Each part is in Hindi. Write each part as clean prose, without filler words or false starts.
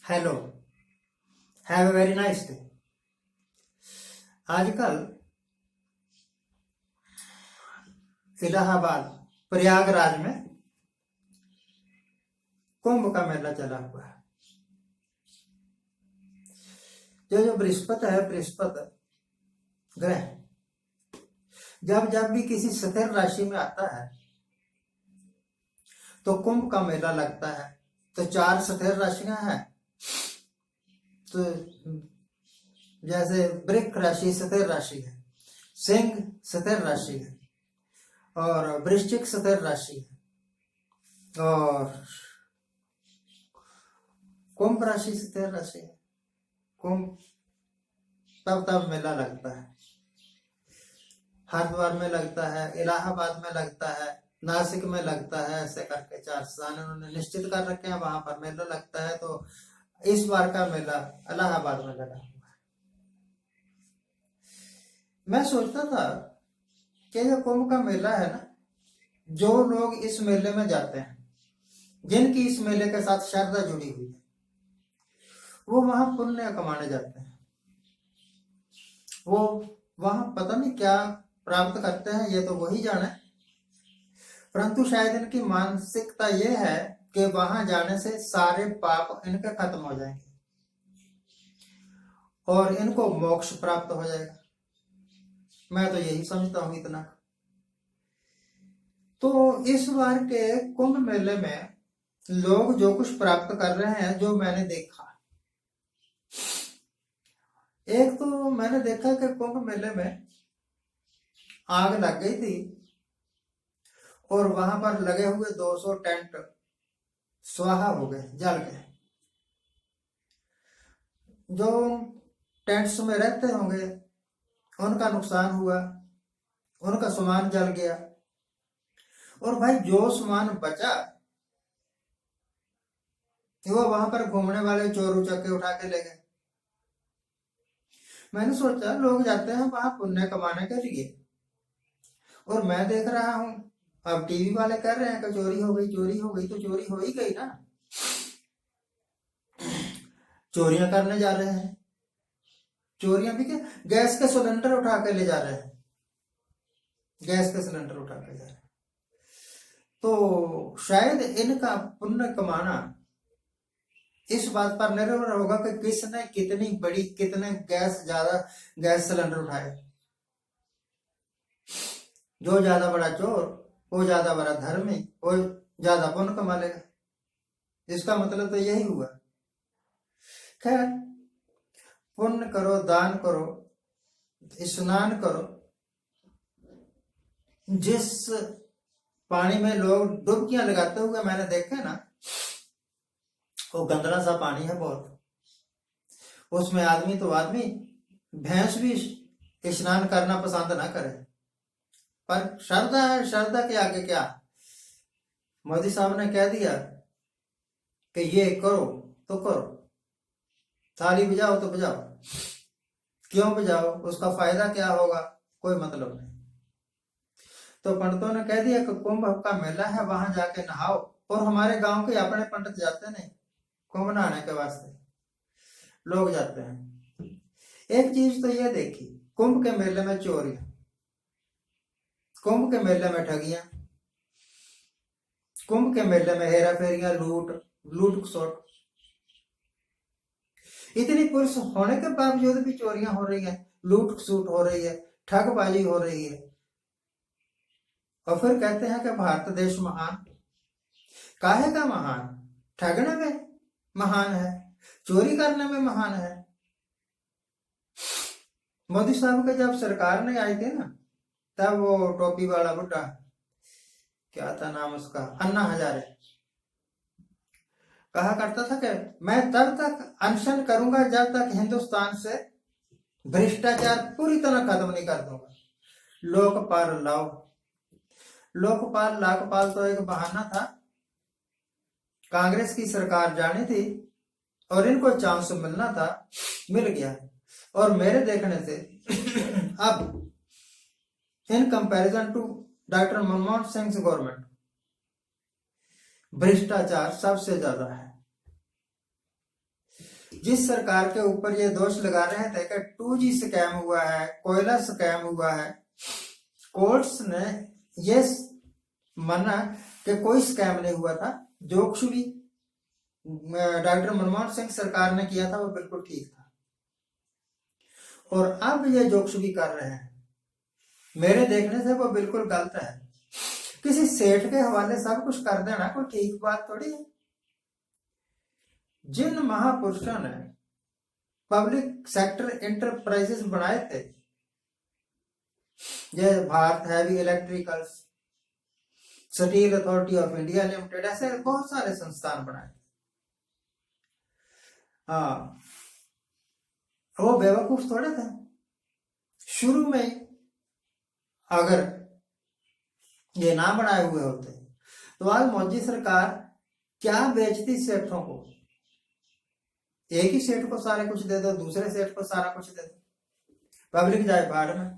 Hello, have a very nice day. आजकल इलाहाबाद प्रयागराज में कुंभ का मेला चला हुआ है। जो बृहस्पति है, बृहस्पति ग्रह जब जब भी किसी स्थिर राशि में आता है तो कुंभ का मेला लगता है। तो 4 स्थिर राशियां हैं। तो जैसे वृक्क राशि स्थिर राशि है, सिंह स्थिर राशि है, और वृश्चिक स्थिर राशि है, और कुंभ राशि स्थिर राशि है। कुंभ तब तब मेला लगता है। हरिद्वार में लगता है, इलाहाबाद में लगता है, नासिक में लगता है। ऐसे करके 4 स्थान उन्होंने निश्चित कर रखे हैं, वहां पर मेला लगता है। तो इस बार का मेला इलाहाबाद में लगा हुआ है। मैं सोचता था कि ये कुंभ का मेला है ना, जो लोग इस मेले में जाते हैं, जिनकी इस मेले के साथ श्रद्धा जुड़ी हुई है, वो वहां पुण्य कमाने जाते हैं। वो वहां पता नहीं क्या प्राप्त करते हैं, ये तो वही जाने। परंतु शायद इनकी मानसिकता ये है कि वहां जाने से सारे पाप इनके खत्म हो जाएंगे और इनको मोक्ष प्राप्त हो जाएगा। मैं तो यही समझता हूं इतना। तो इस बार के कुंभ मेले में लोग जो कुछ प्राप्त कर रहे हैं, जो मैंने देखा, एक तो मैंने देखा कि कुंभ मेले में आग लग गई थी और वहां पर लगे हुए 200 टेंट स्वाहा हो गए, जल गए। जो टेंट्स में रहते होंगे उनका नुकसान हुआ, उनका सामान जल गया। और भाई जो सामान बचा वो वहां पर घूमने वाले चोर उचक्के उठा के ले गए। मैंने सोचा लोग जाते हैं वहां पुण्य कमाने के लिए, और मैं देख रहा हूं अब टीवी वाले कर रहे हैं कि चोरी हो गई, चोरी हो गई। तो चोरी हो ही गई ना। चोरियां करने जा रहे हैं। चोरियां भी क्या, गैस के सिलेंडर उठा के ले जा रहे हैं। गैस के सिलेंडर उठा के जा रहे हैं। तो शायद इनका पुण्य कमाना इस बात पर निर्भर होगा कि किसने कितनी बड़ी, कितने ज्यादा गैस सिलेंडर उठाए। जो ज्यादा बड़ा चोर, वो ज्यादा बड़ा धर्मी, वो ज्यादा पुण्य कमा लेगा। इसका मतलब तो यही हुआ। खैर, पुण्य करो, दान करो, स्नान करो। जिस पानी में लोग डुबकियां लगाते हुए मैंने देखे ना, वो गंदला सा पानी है बहुत। उसमें आदमी तो आदमी, भैंस भी स्नान करना पसंद ना करे। पर श्रद्धा है, श्रद्धा के आगे क्या। मोदी साहब ने कह दिया कि ये करो तो करो, थाली बजाओ तो बजाओ। क्यों बजाओ, उसका फायदा क्या होगा, कोई मतलब नहीं। तो पंडितों ने कह दिया कि कुंभ का मेला है, वहां जाके नहाओ। और हमारे गांव के अपने पंडित जाते नहीं कुंभ नहाने के वास्ते, लोग जाते हैं। एक चीज तो ये देखी, कुंभ के मेले में चोरियां, कुंभ के मेले में ठगियां, कुंभ के मेले में हेरा फेरियां, लूट खसोट। इतनी पुरुष होने के बावजूद भी चोरियां हो रही है, लूट खसोट हो रही है, ठगबाजी हो रही है। और फिर कहते हैं कि भारत देश महान। काहे का महान? ठगने में महान है, चोरी करने में महान है। मोदी साहब के जब सरकार नहीं आई थी ना, तब वो टोपी वाला बुड्ढा, क्या था नाम उसका, अन्ना हजारे, कहा करता था कि मैं तब तक अनशन करूंगा जब तक हिंदुस्तान से भ्रष्टाचार पूरी तरह खत्म नहीं कर दूंगा। लोकपाल लाओ। लोकपाल लाकपाल तो एक बहाना था। कांग्रेस की सरकार जानी थी और इनको चांस मिलना था, मिल गया। और मेरे देखने से अब in comparison to doctor Manmohan Singh government, भ्रष्टाचार सबसे ज्यादा है। जिस सरकार के ऊपर ये दोष लगा रहे थे कि 2G स्कैम हुआ है, कोयला स्कैम हुआ है, कोर्ट्स ने ये माना कि कोई स्कैम नहीं हुआ था, जो कुछ भी डॉक्टर मनमोहन सिंह सरकार ने किया था वो बिल्कुल ठीक था। और अब ये जो कुछ भी कर रहे हैं मेरे देखने से वो बिल्कुल गलत है। किसी सेठ के हवाले सब कुछ कर देना कोई ठीक बात थोड़ी है। जिन महापुरुषों ने पब्लिक सेक्टर इंटरप्राइजेस बनाए थे, ये Bharat heavy electricals, steel authority of India limited, ऐसे बहुत सारे संस्थान बनाए। हाँ, वो बेवकूफ थोड़े थे। शुरू में अगर ये ना बनाए हुए होते तो आज मोदी सरकार क्या बेचती सेठों को। एक ही सेठ को सारे कुछ दे दो, दूसरे सेठ को सारा कुछ दे दो, पब्लिक जाए बाढ़ में।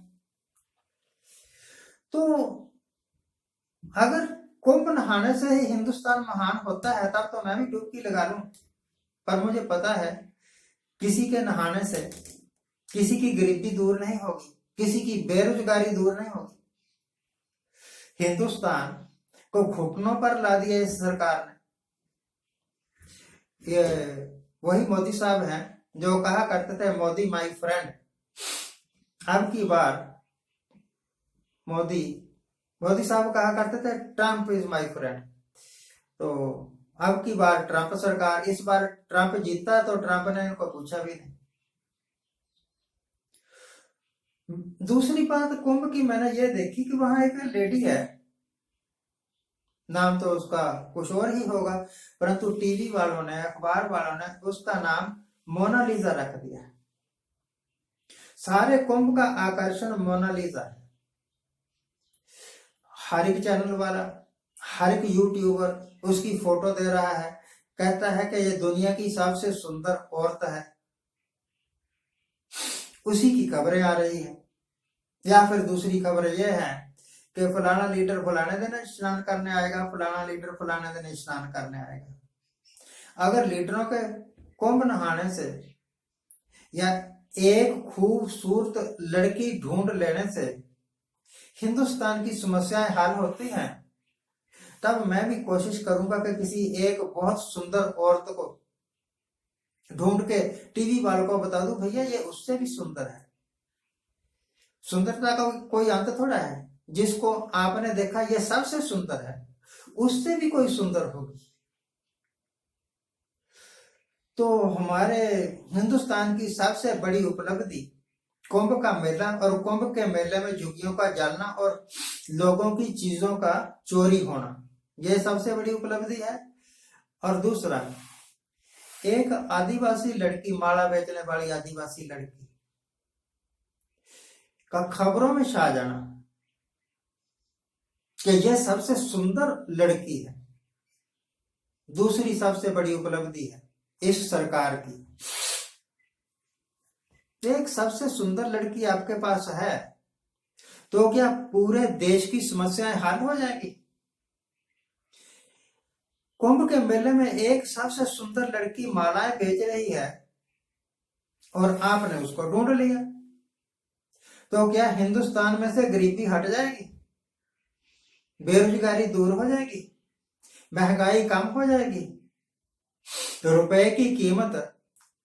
तो अगर कुंभ नहाने से ही हिंदुस्तान महान होता है तब तो मैं भी डुबकी लगा लूं, पर मुझे पता है किसी के नहाने से किसी की गरीबी दूर नहीं होगी, किसी की बेरोजगारी दूर नहीं होगी। हिंदुस्तान को घुटनों पर ला दिया इस सरकार ने। ये वही मोदी साहब हैं जो कहा करते थे मोदी माय फ्रेंड। अब की बार मोदी साहब कहा करते थे ट्रंप इज माय फ्रेंड। तो अब की बार ट्रंप सरकार, इस बार ट्रंप जीता तो ट्रंप ने इनको पूछा भी नहीं। दूसरी बात कुंभ की मैंने ये देखी कि वहां एक लेडी है, नाम तो उसका कुछ और ही होगा, परंतु टीवी वालों ने, अखबार वालों ने उसका नाम मोनालिसा रख दिया। सारे कुंभ का आकर्षण मोनालिसा है। हर एक चैनल वाला, हर एक यूट्यूबर उसकी फोटो दे रहा है, कहता है कि ये दुनिया की सबसे सुंदर औरत है, उसी की खबरें आ रही है। या फिर दूसरी खबर ये है कि फलाना लीडर फलाने दिन स्नान करने आएगा, फलाना लीडर फलाने दिन स्नान करने आएगा। अगर लीडरों के कुंभ नहाने से या एक खूबसूरत लड़की ढूंढ लेने से हिंदुस्तान की समस्याएं हल होती हैं, तब मैं भी कोशिश करूंगा कि किसी एक बहुत सुंदर औरत को ढूंढ के टीवी वालों को बता दूं भैया ये उससे भी सुंदर है। सुंदरता का कोई अंत थोड़ा है, जिसको आपने देखा ये सबसे सुंदर है, उससे भी कोई सुंदर होगी। तो हमारे हिंदुस्तान की सबसे बड़ी उपलब्धि कुंभ का मेला, और कुंभ के मेले में झुग्गियों का जलना और लोगों की चीजों का चोरी होना, यह सबसे बड़ी उपलब्धि है। और दूसरा, एक आदिवासी लड़की, माला बेचने वाली आदिवासी लड़की का खबरों में छा जाना कि यह सबसे सुंदर लड़की है, दूसरी सबसे बड़ी उपलब्धि है इस सरकार की। एक सबसे सुंदर लड़की आपके पास है तो क्या पूरे देश की समस्याएं हल हो जाएंगी? कुंभ के मेले में एक सबसे सुंदर लड़की मालाएं बेच रही है और आपने उसको ढूंढ लिया, तो क्या हिंदुस्तान में से गरीबी हट जाएगी, बेरोजगारी दूर हो जाएगी, महंगाई कम हो जाएगी, तो रुपए की कीमत,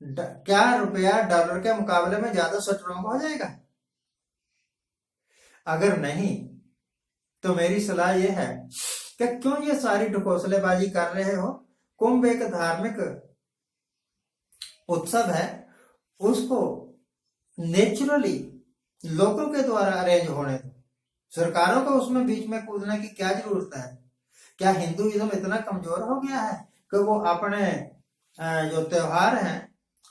क्या रुपया डॉलर के मुकाबले में ज्यादा स्ट्रांग हो जाएगा? अगर नहीं तो मेरी सलाह यह है कि क्यों ये सारी ढकोसलेबाजी कर रहे हो। कुंभ एक धार्मिक उत्सव है, उसको नेचुरली लोगों के द्वारा अरेंज होने दो। सरकारों को उसमें बीच में कूदने की क्या जरूरत है? क्या हिंदुइज्म इतना कमजोर हो गया है कि वो अपने जो त्योहार हैं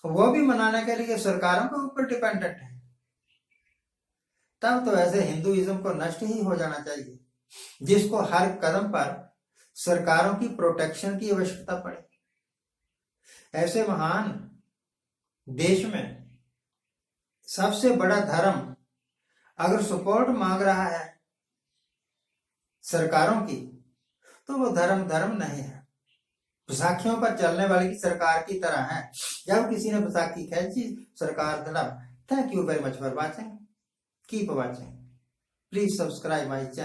वो भी मनाने के लिए सरकारों के ऊपर डिपेंडेंट है? तब तो ऐसे हिंदुइज्म को नष्ट ही हो जाना चाहिए, जिसको हर कदम पर सरकारों की प्रोटेक्शन की आवश्यकता पड़े। ऐसे महान देश में सबसे बड़ा धर्म अगर सपोर्ट मांग रहा है सरकारों की, तो वो धर्म नहीं है, बैसाखियों पर चलने वाली की सरकार की तरह है। जब किसी ने बैसाखी खींची, सरकार दिला। Thank you very much for watching, keep watching, please subscribe my channel.